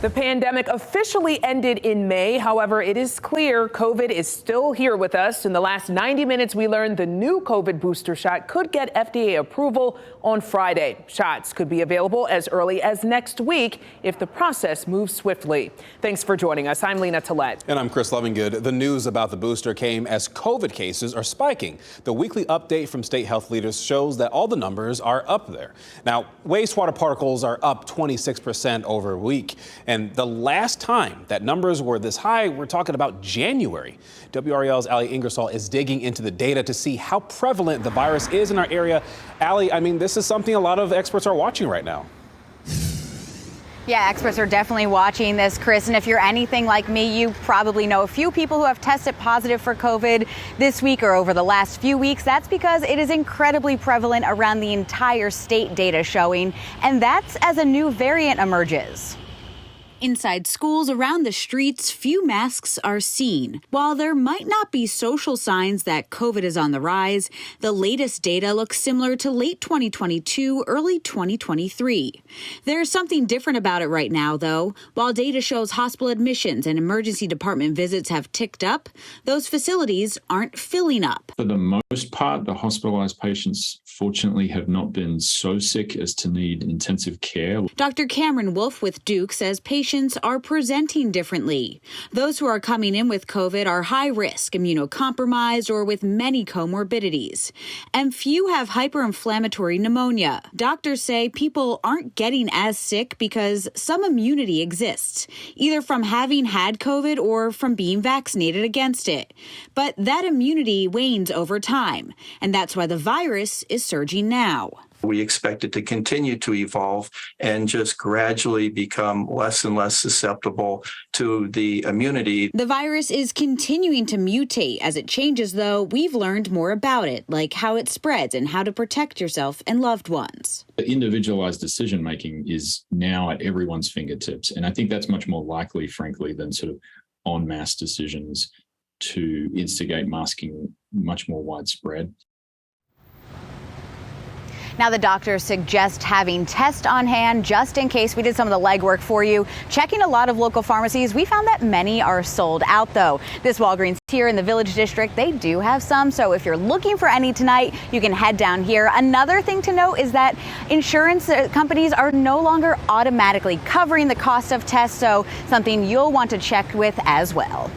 The pandemic officially ended in May. However, it is clear COVID is still here with us. In the last 90 minutes, we learned the new COVID booster shot could get FDA approval on Friday. Shots could be available as early as next week if the process moves swiftly. Thanks for joining us. I'm Lena Tillett. And I'm Chris Lovingood. The news about the booster came as COVID cases are spiking. The weekly update from state health leaders shows that all the numbers are up there. Now, wastewater particles are up 26% over a week. And the last time that numbers were this high, we're talking about January. WRAL's Allie Ingersoll is digging into the data to see how prevalent the virus is in our area. Allie, I mean, this is something a lot of experts are watching right now. Yeah, experts are definitely watching this, Chris. And if you're anything like me, you probably know a few people who have tested positive for COVID this week or over the last few weeks. That's because it is incredibly prevalent around the entire state, data showing. And that's as a new variant emerges. Inside schools, around the streets, few masks are seen. While there might not be social signs that COVID is on the rise, the latest data looks similar to late 2022, early 2023. There's something different about it right now, though. While data shows hospital admissions and emergency department visits have ticked up, those facilities aren't filling up. For the most part, the hospitalized patients fortunately have not been so sick as to need intensive care. Dr. Cameron Wolf with Duke says patients are presenting differently. Those who are coming in with COVID are high risk, immunocompromised, or with many comorbidities. And few have hyperinflammatory pneumonia. Doctors say people aren't getting as sick because some immunity exists, either from having had COVID or from being vaccinated against it. But that immunity wanes over time, and that's why the virus is surging now. We expect it to continue to evolve and just gradually become less and less susceptible to the immunity. The virus is continuing to mutate. As it changes, though, we've learned more about it, like how it spreads and how to protect yourself and loved ones. Individualized decision making is now at everyone's fingertips. And I think that's much more likely, frankly, than sort of en masse decisions to instigate masking much more widespread. Now, the doctors suggest having tests on hand just in case. We did some of the legwork for you. Checking a lot of local pharmacies, we found that many are sold out, though. This Walgreens here in the Village District, they do have some. So if you're looking for any tonight, you can head down here. Another thing to note is that insurance companies are no longer automatically covering the cost of tests. So something you'll want to check with as well.